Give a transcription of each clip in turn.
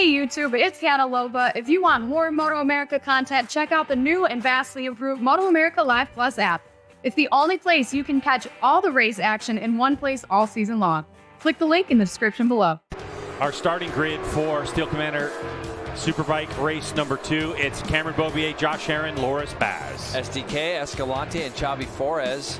Hey YouTube, it's Hannah Loba. If you want more MotoAmerica content, check out the new and vastly improved MotoAmerica Live Plus app. It's the only place you can catch all the race action in one place all season long. Click the link in the description below. Our starting grid for Steel Commander Superbike race number 2. It's Cameron Beaubier, Josh Herrin, Loris Baz. SDK, Escalante, and Xavi Forez.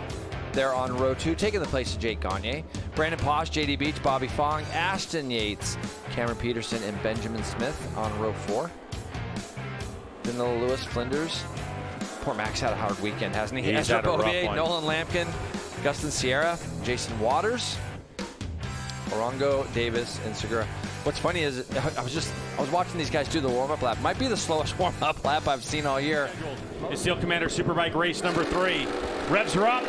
They're on row 2, taking the place of Jake Gagne. Brandon Posh, JD Beach, Bobby Fong, Ashton Yates, Cameron Peterson, and Benjamin Smith on row 4. Danilo Lewis, Flinders. Poor Max had a hard weekend, hasn't he? He's Ezra had a rough Beaubier, one. Nolan Lampkin, Gustin Sierra, Jason Waters, Orongo, Davis, and Segura. What's funny is I was watching these guys do the warm-up lap. Might be the slowest warm-up lap I've seen all year. It's Steel Commander Superbike race number 3. Revs are up,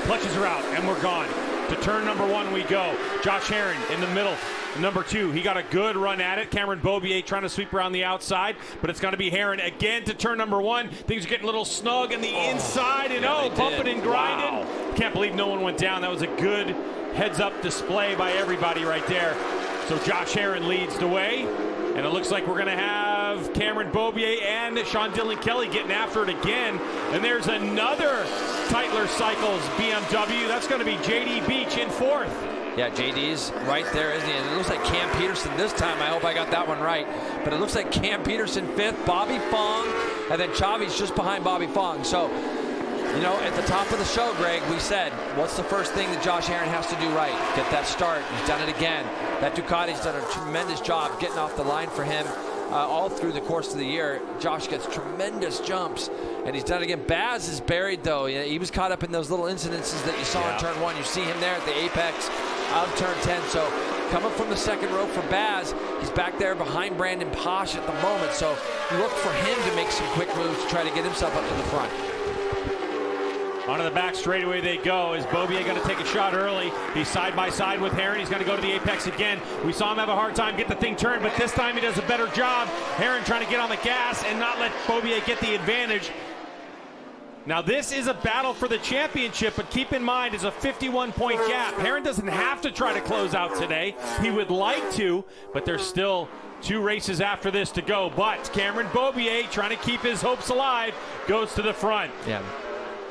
clutches are out, and we're gone. To turn number 1 we go. Josh Herrin in the middle. Number 2, he got a good run at it. Cameron Beaubier trying to sweep around the outside, but it's going to be Herrin again to turn number 1. Things are getting a little snug in the inside, and bumping and grinding. Wow. Can't believe no one went down. That was a good heads-up display by everybody right there. So Josh Herrin leads the way, and it looks like we're going to have Cameron Beaubier and Sean Dillon Kelly getting after it again. And there's another Tytler Cycles BMW. That's going to be JD Beach in 4th. Yeah, JD's right there, isn't he? And it looks like Cam Peterson this time. I hope I got that one right. But it looks like Cam Peterson 5th, Bobby Fong, and then Xavi's just behind Bobby Fong. So, you know, at the top of the show, Greg, we said, what's the first thing that Josh Herrin has to do right? Get that start. He's done it again. That Ducati's done a tremendous job getting off the line for him all through the course of the year. Josh gets tremendous jumps, and he's done it again. Baz is buried, though. He was caught up in those little incidences that you saw in turn 1. You see him there at the apex of turn 10. So coming from the second row for Baz, he's back there behind Brandon Posh at the moment. So look for him to make some quick moves to try to get himself up to the front. Onto the back straightaway they go. Is Beaubier going to take a shot early? He's side by side with Herrin. He's going to go to the apex again. We saw him have a hard time get the thing turned, but this time he does a better job. Herrin trying to get on the gas and not let Beaubier get the advantage. Now this is a battle for the championship, but keep in mind it's a 51-point gap. Herrin doesn't have to try to close out today. He would like to, but there's still 2 races after this to go. But Cameron Beaubier, trying to keep his hopes alive, goes to the front. Yeah.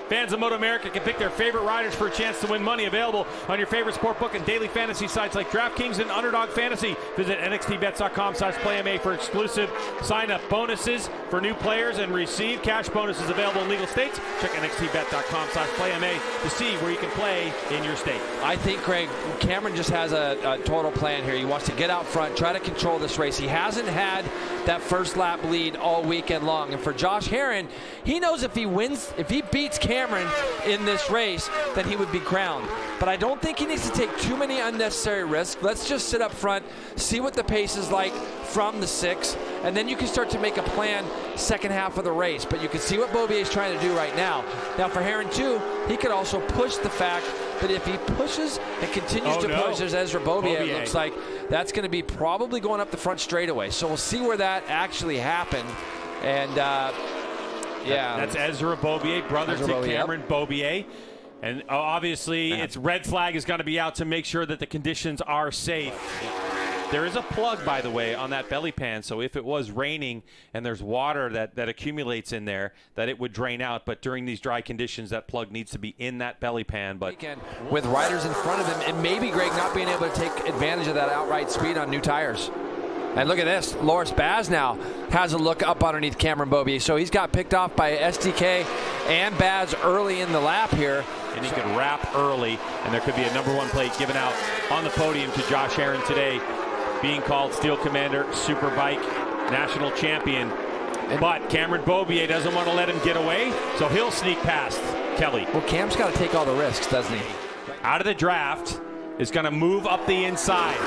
Fans of MotoAmerica can pick their favorite riders for a chance to win money. Available on your favorite sportbook and daily fantasy sites like DraftKings and Underdog Fantasy. Visit nxtbets.com/playma for exclusive sign-up bonuses for new players and receive cash bonuses available in legal states. Check nxtbet.com/playma to see where you can play in your state. I think, Greg, Cameron just has a total plan here. He wants to get out front, try to control this race. He hasn't had that first lap lead all weekend long. And for Josh Herrin, he knows if he wins, if he beats Cameron in this race, then he would be crowned. But I don't think he needs to take too many unnecessary risks. Let's just sit up front, see what the pace is like from the 6, and then you can start to make a plan second half of the race. But you can see what Beaubier is trying to do right now. Now for Herrin too, he could also push the fact that if he pushes and continues to push as Ezra Beaubier, it looks like that's going to be probably going up the front straightaway. So we'll see where that actually happened. And yeah, that's Ezra Beaubier, brother to Cameron Beaubier. And obviously, its red flag is going to be out to make sure that the conditions are safe. There is a plug, by the way, on that belly pan, so if it was raining and there's water that accumulates in there, that it would drain out. But during these dry conditions, that plug needs to be in that belly pan. But with riders in front of him, and maybe Greg not being able to take advantage of that outright speed on new tires. And look at this. Loris Baz now has a look up underneath Cameron Beaubier. So he's got picked off by SDK and Baz early in the lap here. And he could wrap early, and there could be a number 1 plate given out on the podium to Josh Herrin today, being called Steel Commander Superbike National Champion. But Cameron Beaubier doesn't want to let him get away, so he'll sneak past Kelly. Well, Cam's got to take all the risks, doesn't he? Out of the draft, is going to move up the inside.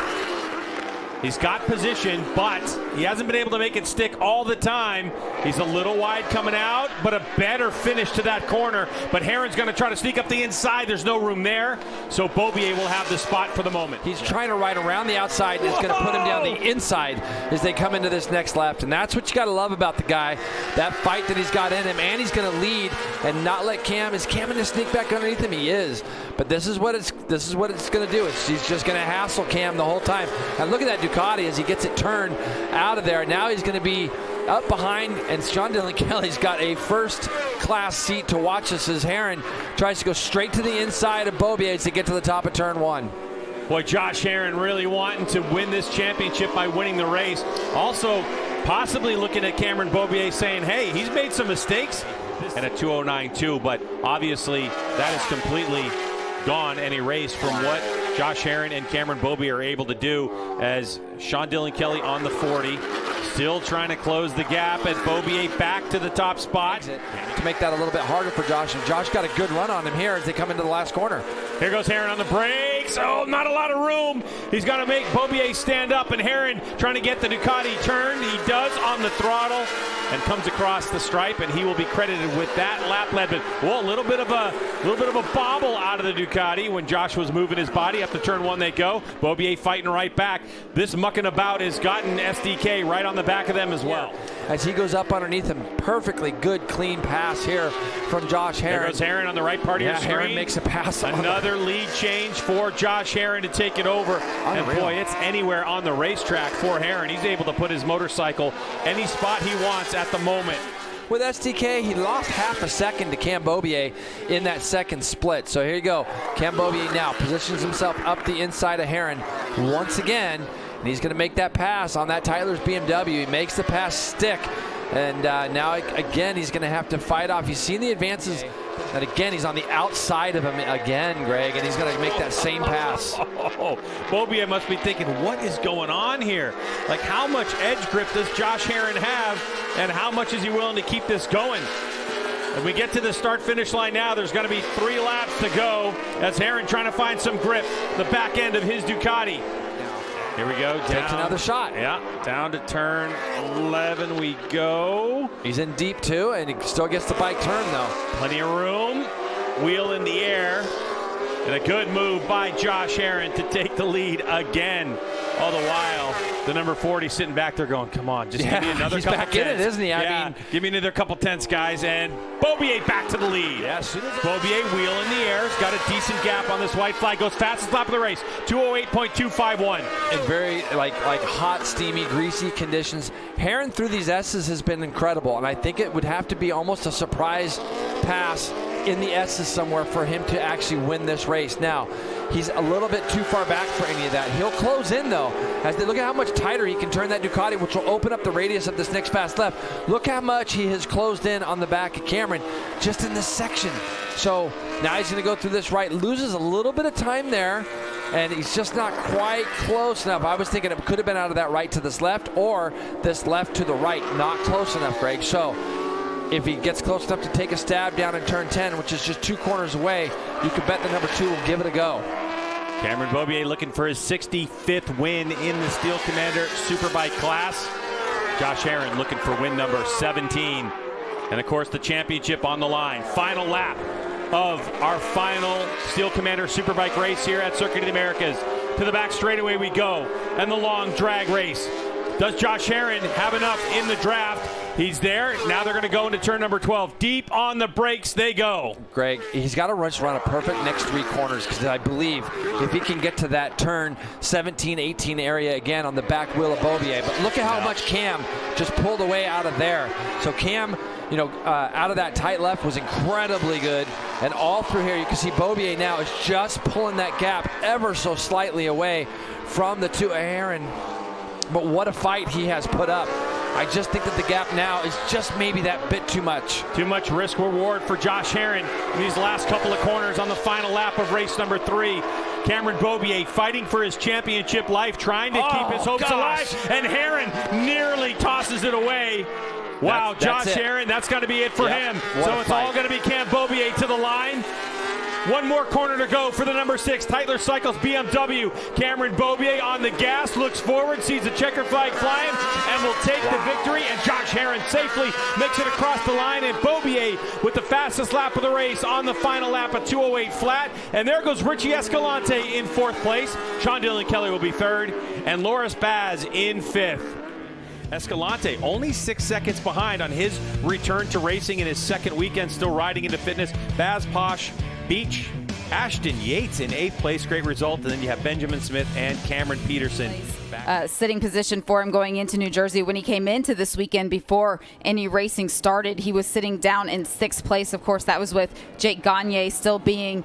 He's got position, but he hasn't been able to make it stick all the time. He's a little wide coming out, but a better finish to that corner. But Herrin's going to try to sneak up the inside. There's no room there, so Beaubier will have the spot for the moment. He's trying to ride around the outside, and it's going to put him down the inside as they come into this next lap. And that's what you got to love about the guy, that fight that he's got in him. And he's going to lead and not let Cam. Is Cam going to sneak back underneath him? He is. But this is what it's going to do. He's just going to hassle Cam the whole time. And look at that Ducati as he gets it turned out of there. Now he's going to be up behind, and Sean Dylan Kelly's got a first-class seat to watch this as Herrin tries to go straight to the inside of Beaubier to get to the top of turn 1. Boy, Josh Herrin really wanting to win this championship by winning the race. Also, possibly looking at Cameron Beaubier saying, hey, he's made some mistakes. And a 209.2, but obviously that is completely gone and erased from what Josh Herrin and Cameron Beaubier are able to do, as Sean Dylan Kelly on the 40. Still trying to close the gap, and Beaubier back to the top spot. To make that a little bit harder for Josh, and Josh got a good run on him here as they come into the last corner. Here goes Herrin on the brakes. Oh, not a lot of room. He's got to make Beaubier stand up, and Herrin trying to get the Ducati turned. He does on the throttle and comes across the stripe, and he will be credited with that lap lead. But well, a little bit of a bobble out of the Ducati when Josh was moving his body up to turn 1. They go. Beaubier fighting right back. This mucking about has gotten SDK right on the back of them as well. As he goes up underneath him, perfectly good, clean pass here from Josh Herrin. There goes Herrin on the right part of your screen. Herrin makes a pass. Another lead change for Josh Herrin to take it over. And boy, it's anywhere on the racetrack for Herrin. He's able to put his motorcycle any spot he wants at the moment. With SDK, he lost half a second to Cam Beaubier in that second split. So here you go. Cam Beaubier now positions himself up the inside of Herrin once again. And he's going to make that pass on that Tyler's BMW. He makes the pass stick. And now, again, he's going to have to fight off. You've seen the advances. And again, he's on the outside of him again, Greg, and he's going to make that same pass. Beaubier must be thinking, what is going on here? Like, how much edge grip does Josh Herrin have, and how much is he willing to keep this going? As we get to the start-finish line now, there's going to be 3 laps to go as Herrin trying to find some grip, the back end of his Ducati. Here we go. Takes another shot. Yeah, down to turn 11 we go. He's in deep too, and he still gets the bike turned though. Plenty of room. Wheel in the air. And a good move by Josh Herrin to take the lead again. All the while, the number 40 sitting back there going, come on, just give me another he's couple back tenths. in it, isn't he? I mean, give me another couple tenths, guys. And Beaubier back to the lead. Yeah, Beaubier wheel in the air. He's got a decent gap on this white flag. Goes fastest lap of the race, 208.251. In very like hot, steamy, greasy conditions. Herrin through these S's has been incredible, and I think it would have to be almost a surprise pass in the S's somewhere for him to actually win this race. Now, he's a little bit too far back for any of that. He'll close in though, as they look at how much tighter he can turn that Ducati, which will open up the radius of this next fast left. Look how much he has closed in on the back of Cameron just in this section. So now he's going to go through this right, loses a little bit of time there, and he's just not quite close enough. I was thinking it could have been out of that right to this left, or this left to the right. Not close enough, Greg. So if he gets close enough to take a stab down in turn 10, which is just 2 corners away, you could bet the number 2 will give it a go. Cameron Beaubier looking for his 65th win in the Steel Commander Superbike class. Josh Herrin looking for win number 17. And of course, the championship on the line. Final lap of our final Steel Commander Superbike race here at Circuit of the Americas. To the back straightaway we go, and the long drag race. Does Josh Herrin have enough in the draft? He's there. Now they're going to go into turn number 12. Deep on the brakes they go. Greg, he's got to run a perfect next 3 corners, because I believe if he can get to that turn 17, 18 area again on the back wheel of Beaubier. But look at how much Cam just pulled away out of there. So Cam, out of that tight left was incredibly good. And all through here, you can see Beaubier now is just pulling that gap ever so slightly away from the 2 Herrin. But what a fight he has put up. I just think that the gap now is just maybe that bit too much. Too much risk reward for Josh Herrin in these last couple of corners on the final lap of race number 3. Cameron Beaubier fighting for his championship life, trying to keep his hopes alive, and Herrin nearly tosses it away. Wow, Josh Herrin, that's got to be it for him. So it's all going to be Cam Beaubier to the line. 1 more corner to go for the number 6 Tyler Cycles BMW. Cameron Beaubier on the gas, looks forward, sees the checker flag flying, and will take the victory. And Josh Herrin safely makes it across the line. And Beaubier with the fastest lap of the race on the final lap at 2:08 flat. And there goes Richie Escalante in 4th place. Sean Dylan Kelly will be 3rd, and Loris Baz in 5th. Escalante only 6 seconds behind on his return to racing in his 2nd weekend, still riding into fitness. Baz Posh Beach Ashton Yates in 8th place, great result. And then you have Benjamin Smith and Cameron Peterson. Sitting position for him going into New Jersey. When he came into this weekend before any racing started, he was sitting down in 6th place. Of course, that was with Jake Gagne still being